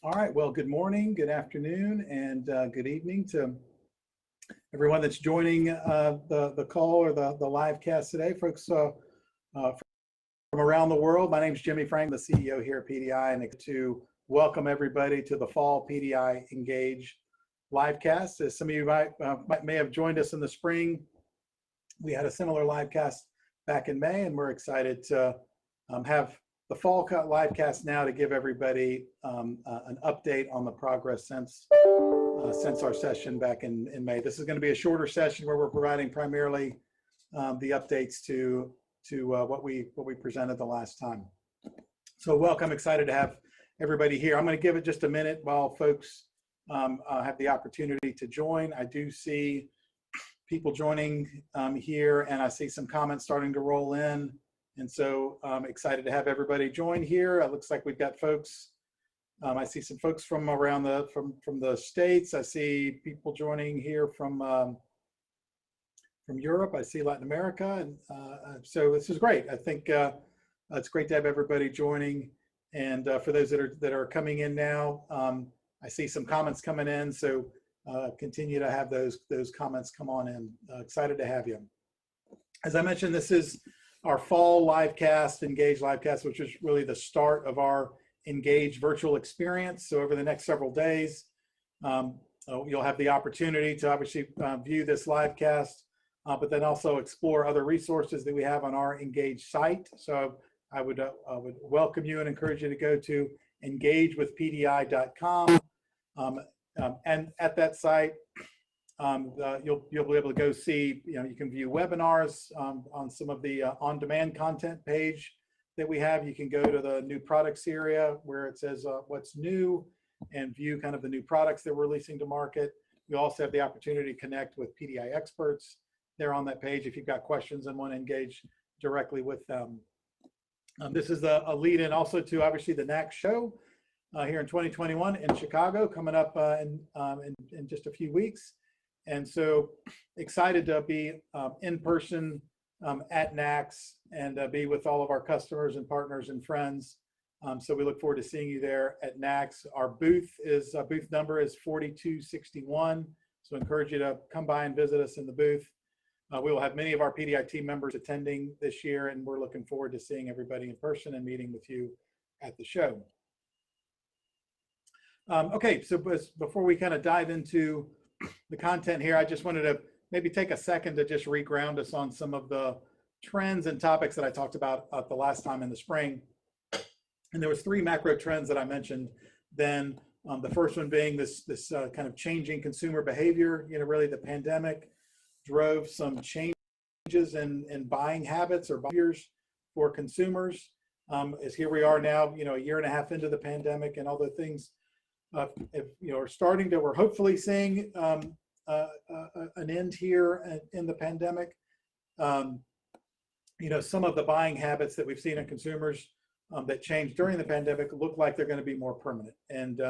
All right, well, good morning, good afternoon, and good evening to everyone that's joining the call or the live cast today. Folks from around the world, my name is Jimmy Frangis, the CEO here at PDI, and to welcome everybody to the fall PDI Engage live cast. As some of you may have joined us in the spring, we had a similar live cast back in May, and we're excited to have the fall live cast now to give everybody an update on the progress since our session back in May. This is going to be a shorter session where we're providing primarily the updates to what we presented the last time. So welcome, excited to have everybody here. I'm going to give it just a minute while folks have the opportunity to join. I do see people joining here, and I see some comments starting to roll in. And so I'm excited to have everybody join here. It looks like we've got folks. I see some folks from around from the States. I see people joining here from Europe. I see Latin America, and so this is great. I think it's great to have everybody joining. And for those that are coming in now, I see some comments coming in. So continue to have those comments come on in. Excited to have you. As I mentioned, this is our fall live cast, Engage live cast, which is really the start of our Engage virtual experience. So over the next several days, you'll have the opportunity to obviously view this live cast, but then also explore other resources that we have on our Engage site. So I would welcome you and encourage you to go to engagewithpdi.com. And at that site, you'll be able to go see, you can view webinars on some of the on-demand content page that we have. You can go to the new products area where it says what's new and view kind of the new products that we're releasing to market. We also have the opportunity to connect with PDI experts there on that page if you've got questions and want to engage directly with them. This is a lead in also to obviously the NACS show here in 2021 in Chicago, coming up in just a few weeks. And so excited to be in person at NACS and be with all of our customers and partners and friends. So we look forward to seeing you there at NACS. Our booth number is 4261. So encourage you to come by and visit us in the booth. We will have many of our PDI team members attending this year, and we're looking forward to seeing everybody in person and meeting with you at the show. Okay, so before we kind of dive into the content here, I just wanted to maybe take a second to just re-ground us on some of the trends and topics that I talked about the last time in the spring. And there was three macro trends that I mentioned then. The first one being this kind of changing consumer behavior. Really the pandemic drove some changes in buying habits or behaviors for consumers. As here we are now, a year and a half into the pandemic, and all the things we're hopefully seeing an end here in the pandemic. Some of the buying habits that we've seen in consumers that changed during the pandemic look like they're going to be more permanent. And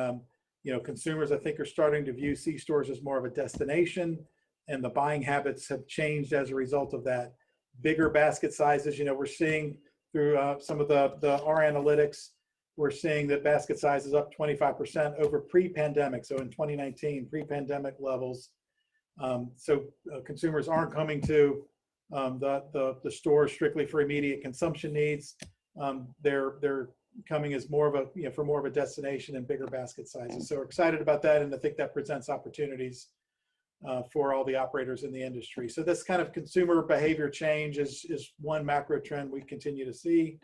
consumers, I think, are starting to view C-stores as more of a destination, and the buying habits have changed as a result of that. Bigger basket sizes, we're seeing through some of our analytics. We're seeing that basket size is up 25% over pre-pandemic. So in 2019, pre-pandemic levels. Consumers aren't coming to the store strictly for immediate consumption needs. They're coming as more of a for more of a destination and bigger basket sizes. So we're excited about that, and I think that presents opportunities for all the operators in the industry. So this kind of consumer behavior change is one macro trend we continue to see.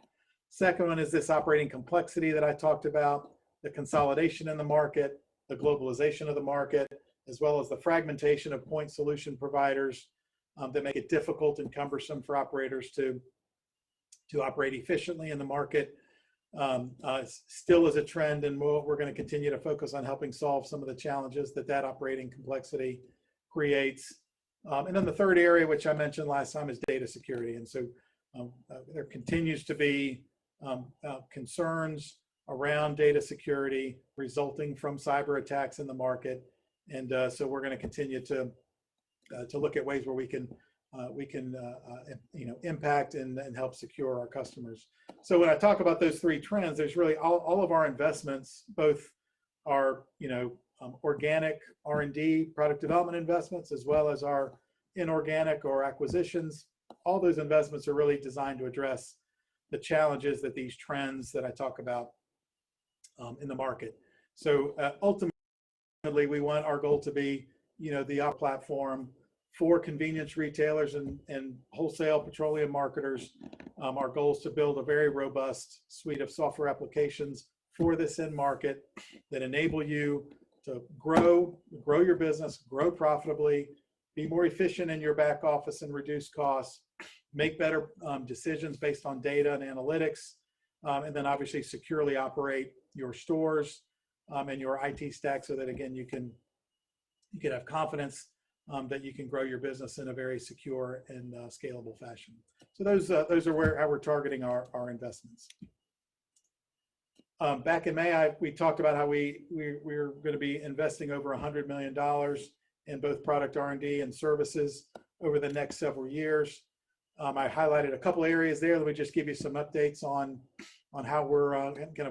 Second one is this operating complexity that I talked about, the consolidation in the market, the globalization of the market, as well as the fragmentation of point solution providers that make it difficult and cumbersome for operators to operate efficiently in the market. Still is a trend, and we're going to continue to focus on helping solve some of the challenges that operating complexity creates. And then the third area, which I mentioned last time, is data security. And so there continues to be concerns around data security resulting from cyber attacks in the market, and so we're going to continue to look at ways where we can impact and help secure our customers. So when I talk about those three trends, there's really all of our investments, both our organic R&D product development investments, as well as our inorganic or acquisitions. All those investments are really designed to address the challenges that these trends that I talk about in the market. So ultimately, we want our goal to be, the platform for convenience retailers and wholesale petroleum marketers. Our goal is to build a very robust suite of software applications for this end market that enable you to grow your business, grow profitably, be more efficient in your back office and reduce costs, make better decisions based on data and analytics, and then obviously securely operate your stores and your IT stack so that, again, you can have confidence that you can grow your business in a very secure and scalable fashion. So those are how we're targeting our investments. Back in May, we talked about how we're going to be investing over $100 million in both product R&D and services over the next several years. I highlighted a couple areas there. Let me just give you some updates on how we're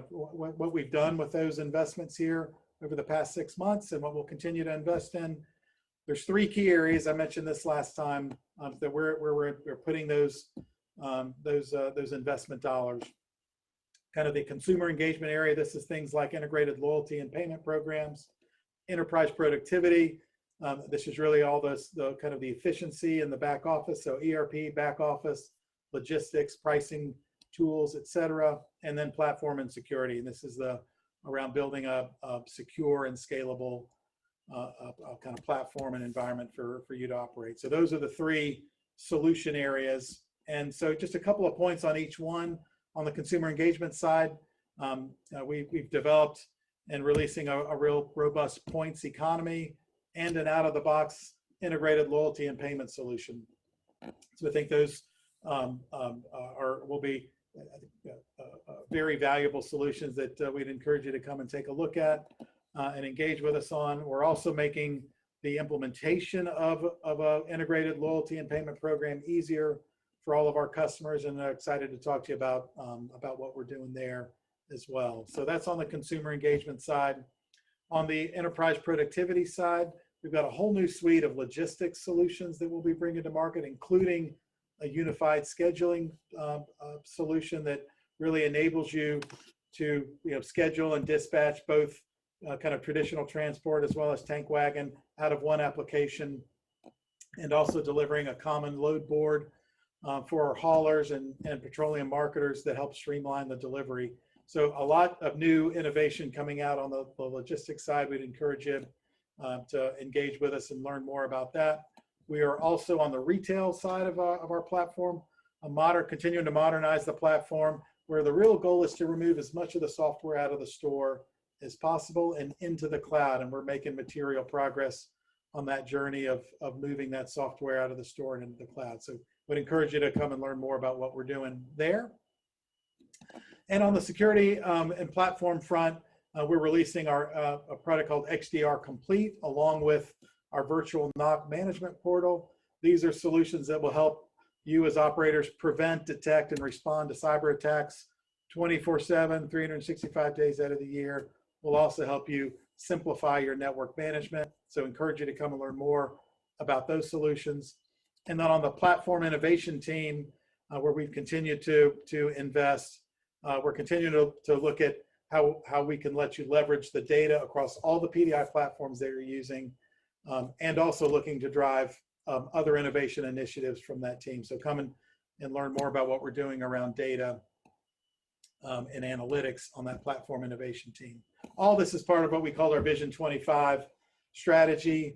what we've done with those investments here over the past 6 months and what we'll continue to invest in. There's 3 key areas. I mentioned this last time that we're putting those investment dollars. Kind of the consumer engagement area. This is things like integrated loyalty and payment programs, enterprise productivity. This is really all the kind of the efficiency in the back office. So ERP, back office, logistics, pricing tools, etc. And then platform and security. And this is around building a secure and scalable kind of platform and environment for you to operate. So those are the 3 solution areas. And so just a couple of points on each one. On the consumer engagement side, we've developed and releasing a real robust points economy and an out-of-the-box integrated loyalty and payment solution. So I think those will be very valuable solutions that we'd encourage you to come and take a look at and engage with us on. We're also making the implementation of an integrated loyalty and payment program easier for all of our customers, and I'm excited to talk to you about what we're doing there as well. So that's on the consumer engagement side. On the enterprise productivity side, we've got a whole new suite of logistics solutions that we'll be bringing to market, including a unified scheduling solution that really enables you to schedule and dispatch both kind of traditional transport as well as tank wagon out of one application, and also delivering a common load board for our haulers and petroleum marketers that help streamline the delivery. So a lot of new innovation coming out on the logistics side. We'd encourage you to engage with us and learn more about that. We are also on the retail side of our platform, continuing to modernize the platform, where the real goal is to remove as much of the software out of the store as possible and into the cloud. And we're making material progress on that journey of moving that software out of the store and into the cloud. So would encourage you to come and learn more about what we're doing there. And on the security and platform front, we're releasing a product called XDR Complete, along with our virtual NOC management portal. These are solutions that will help you as operators prevent, detect, and respond to cyber attacks 24/7, 365 days out of the year. We'll also help you simplify your network management. So encourage you to come and learn more about those solutions. And then on the platform innovation team, where we've continued to invest, we're continuing to look at how we can let you leverage the data across all the PDI platforms that you're using, and also looking to drive other innovation initiatives from that team. So come and learn more about what we're doing around data and analytics on that platform innovation team. All this is part of what we call our Vision 25 strategy,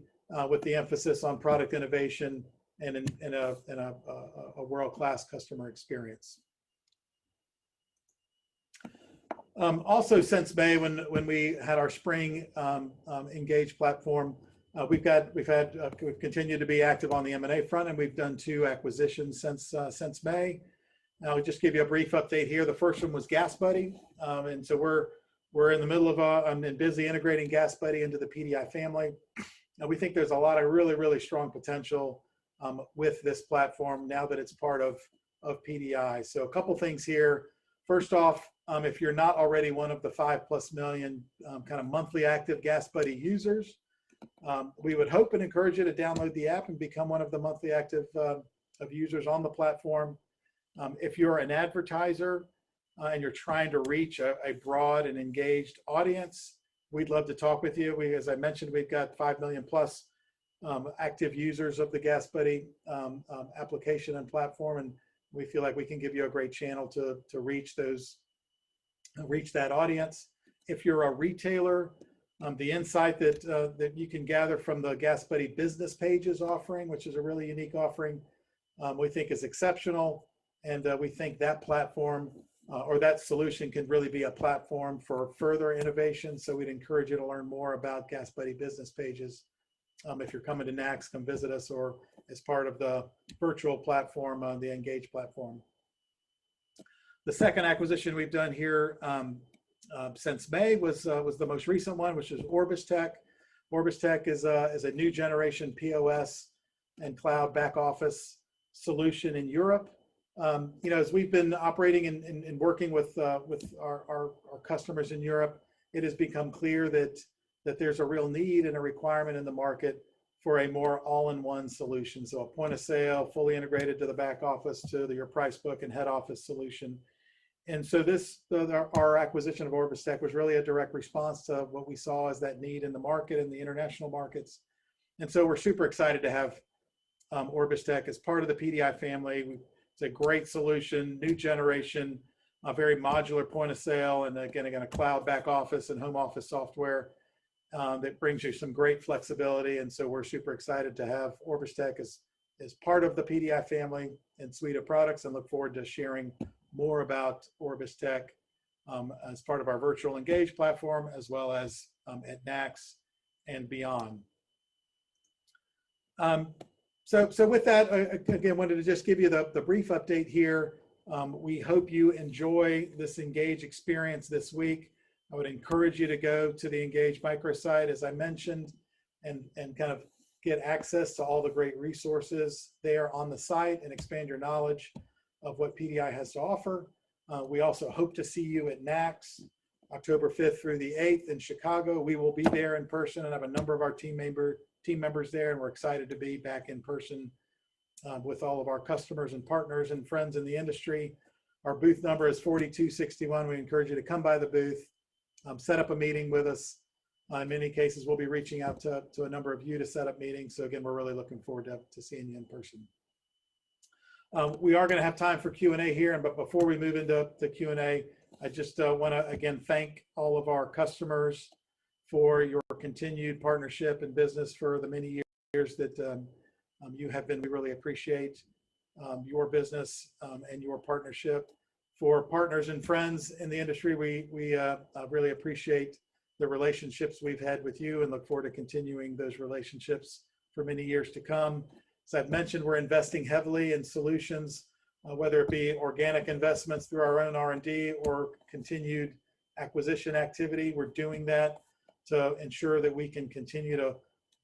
with the emphasis on product innovation and in a world-class customer experience. Also, since May, when we had our spring Engage platform, we've continued to be active on the M&A front, and we've done 2 acquisitions since May. I'll just give you a brief update here. The first one was Gas Buddy, and so we're in the middle of and busy integrating Gas Buddy into the PDI family. Now, we think there's a lot of really strong potential with this platform now that it's part of PDI. So a couple things here. First off, if you're not already one of the 5+ million kind of monthly active GasBuddy users, we would hope and encourage you to download the app and become one of the monthly active of users on the platform. If you're an advertiser and you're trying to reach a broad and engaged audience, we'd love to talk with you. As I mentioned, we've got 5 million+ active users of the GasBuddy application and platform, and we feel like we can give you a great channel to reach that audience. If you're a retailer, the insight that you can gather from the GasBuddy business pages offering, which is a really unique offering, we think is exceptional, and we think that platform or that solution can really be a platform for further innovation. So we'd encourage you to learn more about GasBuddy business pages. If you're coming to NACS, come visit us, or as part of the virtual platform, the Engage platform. The second acquisition we've done here since May was the most recent one, which is Orbis Tech. Orbis Tech is a new generation POS and cloud back office solution in Europe. As we've been operating and working with our customers in Europe, it has become clear that there's a real need and a requirement in the market for a more all-in-one solution. So a point of sale, fully integrated to the back office, to your price book and head office solution. And so our acquisition of Orbis Tech was really a direct response to what we saw as that need in the market, in the international markets. And so we're super excited to have Orbis Tech as part of the PDI family. It's a great solution, new generation, a very modular point of sale, and again, a cloud back office and home office software that brings you some great flexibility. And so we're super excited to have Orbis Tech as part of the PDI family and suite of products, and look forward to sharing more about Orbis Tech as part of our virtual Engage platform, as well as at NACS and beyond. So with that, again, wanted to just give you the brief update here. We hope you enjoy this Engage experience this week. I would encourage you to go to the Engage microsite, as I mentioned, and kind of get access to all the great resources there on the site and expand your knowledge of what PDI has to offer. We also hope to see you at NACS, October 5th through the 8th in Chicago. We will be there in person and have a number of our team members there, and we're excited to be back in person with all of our customers and partners and friends in the industry. Our booth number is 4261. We encourage you to come by the booth, set up a meeting with us. In many cases, we'll be reaching out to a number of you to set up meetings. So again, we're really looking forward to seeing you in person. We are going to have time for Q&A here, but before we move into the Q&A, I just want to again thank all of our customers for your continued partnership and business for the many years that you have been. We really appreciate your business and your partnership. For partners and friends in the industry, we really appreciate the relationships we've had with you and look forward to continuing those relationships for many years to come. As I've mentioned, we're investing heavily in solutions, whether it be organic investments through our own R&D or continued acquisition activity. We're doing that to ensure that we can continue to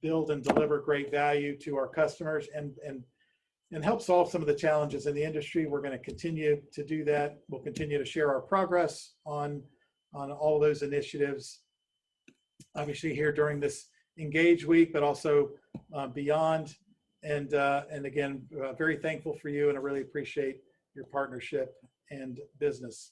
build and deliver great value to our customers and help solve some of the challenges in the industry. We're going to continue to do that. We'll continue to share our progress on all those initiatives, obviously here during this Engage week, but also beyond. And again, very thankful for you, and I really appreciate your partnership and business.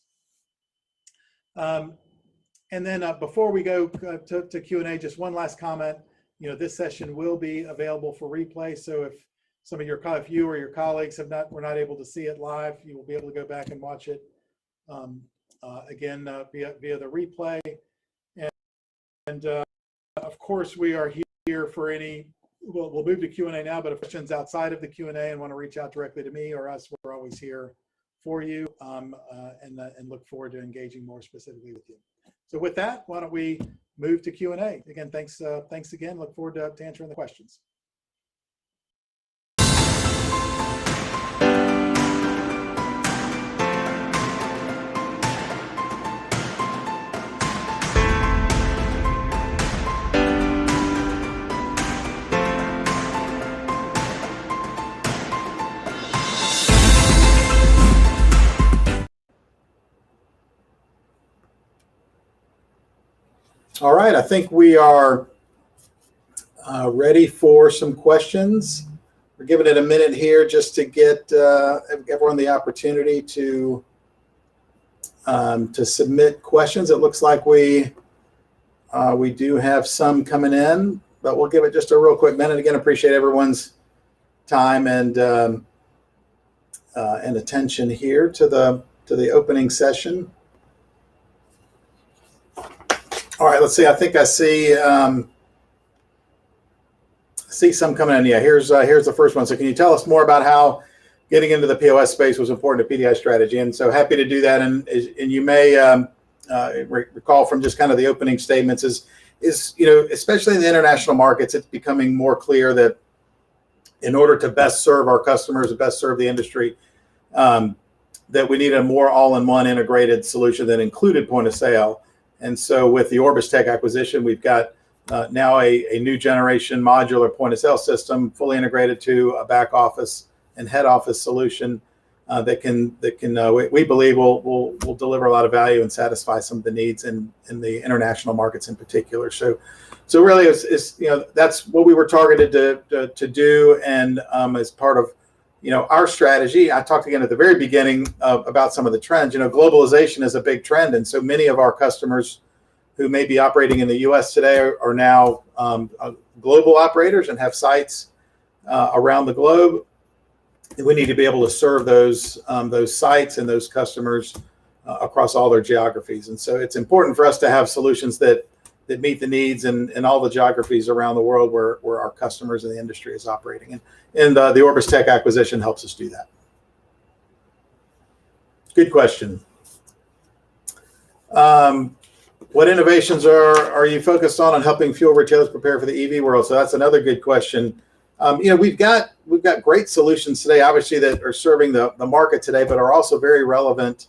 And then before we go to Q&A, just one last comment. This session will be available for replay. So if if you or your colleagues were not able to see it live, you will be able to go back and watch it again via the replay. And of course, we are here for any. We'll move to Q&A now, but if questions outside of the Q&A and want to reach out directly to me or us, we're always here for you, and look forward to engaging more specifically with you. So with that, why don't we move to Q&A? Again, thanks again. Look forward to answering the questions. All right, I think we are ready for some questions. We're giving it a minute here just to get everyone the opportunity to submit questions. It looks like we do have some coming in, but we'll give it just a real quick minute. Again, appreciate everyone's time and attention here to the opening session. All right, let's see. I think I see some coming in. Yeah, here's the first one. So can you tell us more about how getting into the POS space was important to PDI strategy? And so happy to do that. And you may recall from just kind of the opening statements is especially in the international markets, it's becoming more clear that in order to best serve our customers and best serve the industry, that we need a more all-in-one integrated solution that included point of sale. And so with the Orbis Tech acquisition, we've got now a new generation modular point of sale system fully integrated to a back office and head office solution that can we believe will deliver a lot of value and satisfy some of the needs in the international markets in particular. So really it's that's what we were targeted to do, and as part of our strategy. I talked again at the very beginning about some of the trends. Globalization is a big trend, and so many of our customers who may be operating in the U.S. today are now global operators and have sites around the globe. We need to be able to serve those sites and those customers across all their geographies. And so it's important for us to have solutions that meet the needs in all the geographies around the world where our customers in the industry is operating. And the Orbis Tech acquisition helps us do that. Good question. What innovations are you focused on helping fuel retailers prepare for the EV world? So that's another good question. We've got great solutions today, obviously, that are serving the market today, but are also very relevant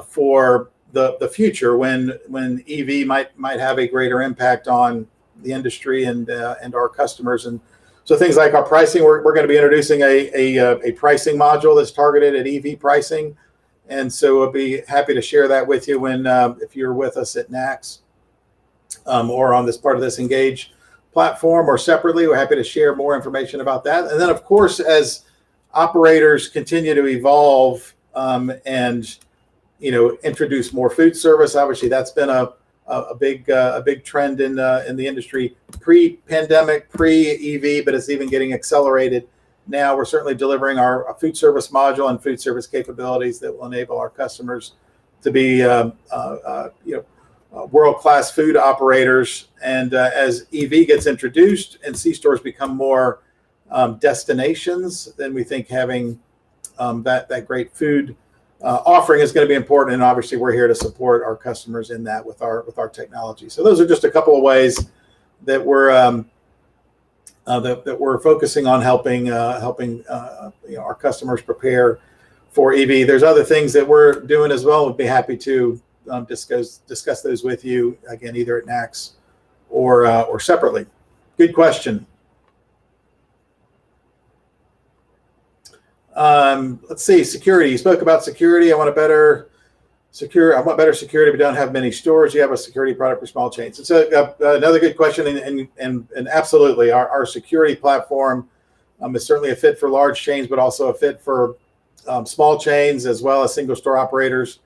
for the future when EV might have a greater impact on the industry and our customers. And so things like our pricing, we're going to be introducing a pricing module that's targeted at EV pricing. And so we'll be happy to share that with you if you're with us at NACS or on this part of this Engage platform or separately. We're happy to share more information about that. And then, of course, as operators continue to evolve and introduce more food service, obviously that's been a big trend in the industry pre-pandemic, pre-EV, but it's even getting accelerated now. We're certainly delivering our food service module and food service capabilities that will enable our customers to be world-class food operators. And as EV gets introduced and C-stores become more destinations, then we think having that great food offering is going to be important. And obviously, we're here to support our customers in that with our technology. So those are just a couple of ways that we're focusing on helping our customers prepare for EV. There's other things that we're doing as well. We'd be happy to discuss those with you again, either at NACS or separately. Good question. Let's see, security. You spoke about security. I want better security, but don't have many stores. You have a security product for small chains. It's another good question, and absolutely, our security platform is certainly a fit for large chains, but also a fit for small chains as well as single store operators.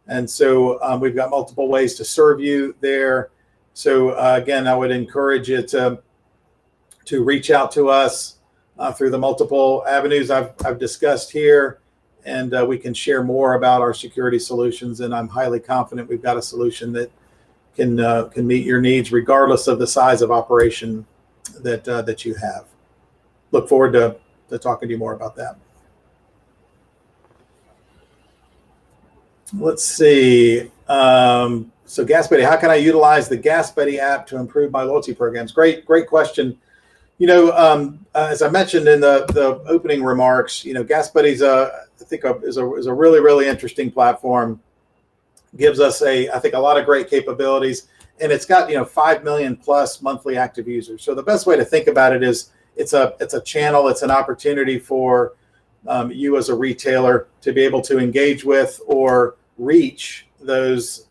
And so we've got multiple ways to serve you there. So again, I would encourage you to reach out to us through the multiple avenues I've discussed here, and we can share more about our security solutions. And I'm highly confident we've got a solution that can meet your needs regardless of the size of operation that you have. Look forward to talking to you more about that. Let's see. So Gas Buddy, how can I utilize the Gas Buddy app to improve my loyalty programs? Great question. As I mentioned in the opening remarks, Gas Buddy's I think is a really, really interesting platform. Gives us I think a lot of great capabilities, and it's got 5 million plus monthly active users. So the best way to think about it is it's a channel, it's an opportunity for you as a retailer to be able to engage with or reach those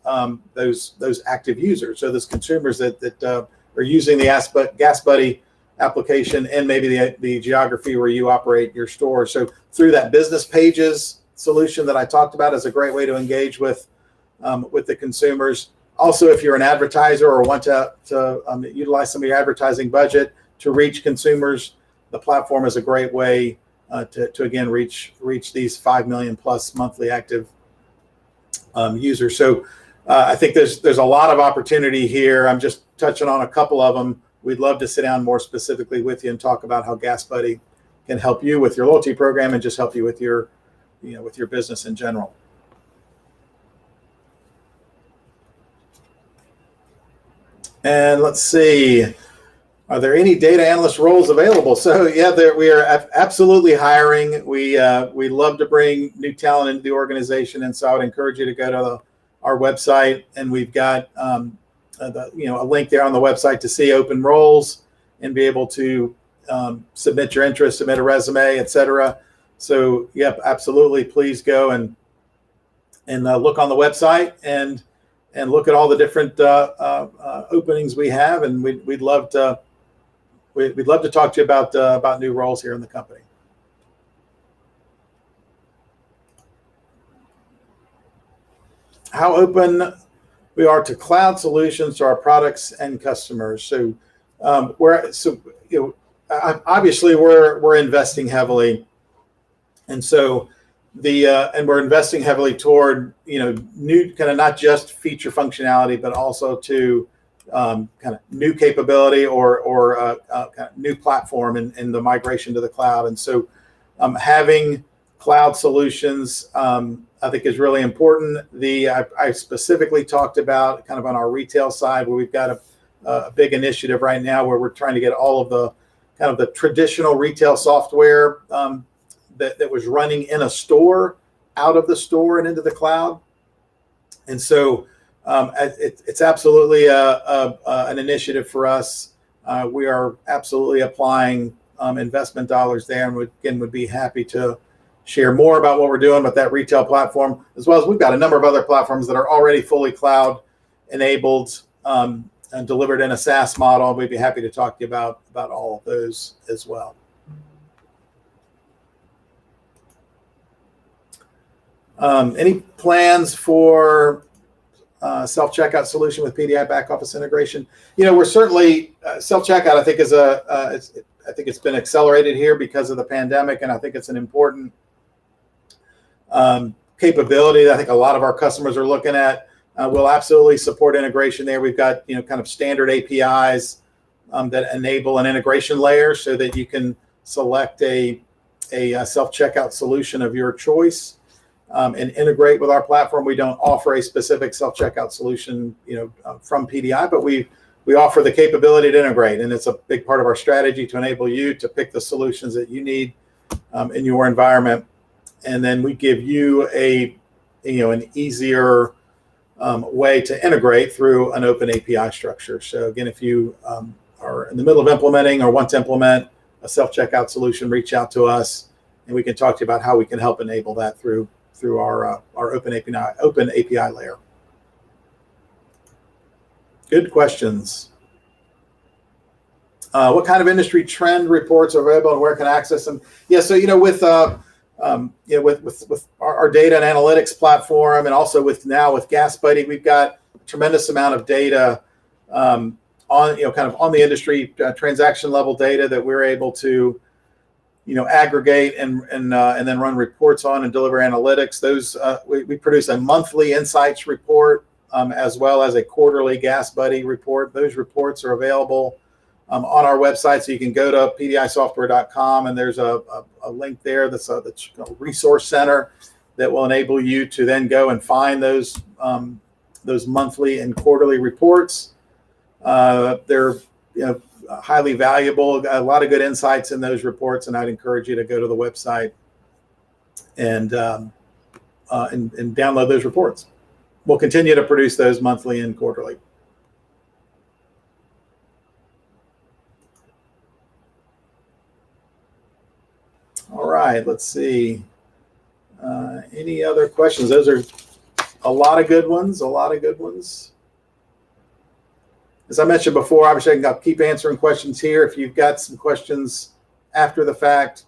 active users. So those consumers that are using the Gas Buddy application and maybe the geography where you operate your store. So through that business pages solution that I talked about is a great way to engage with the consumers. Also, if you're an advertiser or want to utilize some of your advertising budget to reach consumers, the platform is a great way to again reach these 5 million plus monthly active users. So I think there's a lot of opportunity here. I'm just touching on a couple of them. We'd love to sit down more specifically with you and talk about how Gas Buddy can help you with your loyalty program and just help you with your business in general. And let's see, are there any data analyst roles available? So yeah, we are absolutely hiring. We love to bring new talent into the organization, and so I would encourage you to go to our website, and we've got a link there on the website to see open roles and be able to submit your interest, submit a resume, etc. So yep, absolutely, please go and look on the website and look at all the different openings we have, and we'd love to talk to you about new roles here in the company. How open we are to cloud solutions to our products and customers. So obviously we're investing heavily, and so and we're investing heavily toward new kind of not just feature functionality, but also to kind of new capability or kind of new platform in the migration to the cloud. And so having cloud solutions I think is really important. I specifically talked about kind of on our retail side where we've got a big initiative right now where we're trying to get all of the kind of the traditional retail software that was running in a store out of the store and into the cloud. And so it's absolutely an initiative for us. We are absolutely applying investment dollars there, and would be happy to share more about what we're doing with that retail platform, as well as we've got a number of other platforms that are already fully cloud enabled and delivered in a SaaS model. We'd be happy to talk to you about all of those as well. Any plans for self-checkout solution with PDI back office integration? We're certainly self-checkout. I think I think it's been accelerated here because of the pandemic, and I think it's an important capability that I think a lot of our customers are looking at. We'll absolutely support integration there. We've got kind of standard APIs that enable an integration layer so that you can select a self-checkout solution of your choice and integrate with our platform. We don't offer a specific self-checkout solution, from PDI, but we offer the capability to integrate, and it's a big part of our strategy to enable you to pick the solutions that you need in your environment, and then we give you an easier way to integrate through an open API structure. So again, if you are in the middle of implementing or want to implement a self-checkout solution, reach out to us, and we can talk to you about how we can help enable that through our open API layer. Good questions. What kind of industry trend reports are available and where can I access them? Yeah, so with our data and analytics platform, and also with Gas Buddy, we've got a tremendous amount of data on kind of on the industry transaction level data that we're able to aggregate and then run reports on and deliver analytics. Those we produce a monthly insights report as well as a quarterly Gas Buddy report. Those reports are available on our website, so you can go to pdisoftware.com, and there's a link there that's a resource center that will enable you to then go and find those monthly and quarterly reports. They're highly valuable, a lot of good insights in those reports, and I'd encourage you to go to the website and download those reports. We'll continue to produce those monthly and quarterly. All right, let's see. Any other questions? Those are a lot of good ones, a lot of good ones. As I mentioned before, obviously I can keep answering questions here. If you've got some questions after the fact,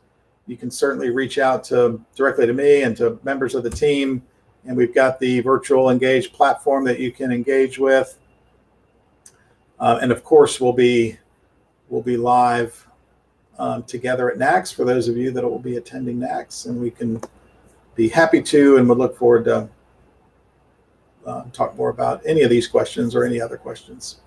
you can certainly reach out directly to me and to members of the team. And we've got the virtual Engage platform that you can engage with. And of course, we'll be live together at NACS for those of you that will be attending NACS, and we can be happy to and would look forward to talk more about any of these questions or any other questions.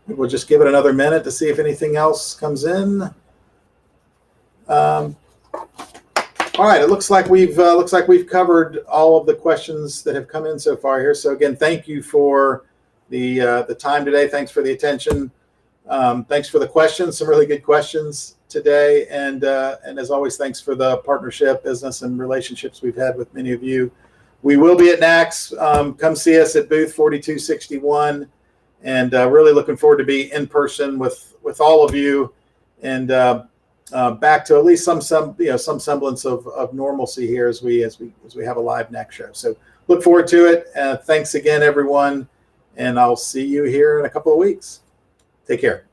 We'll just give it another minute to see if anything else comes in. All right, it looks like we've covered all of the questions that have come in so far here. So again, thank you for the time today. Thanks for the attention. Thanks for the questions. Some really good questions today, and as always, thanks for the partnership, business, and relationships we've had with many of you. We will be at NACS. Come see us at booth 4261. And really looking forward to be in person with all of you, and back to at least some semblance of normalcy here as we have a live NACS show. So look forward to it. Thanks again, everyone, and I'll see you here in a couple of weeks. Take care.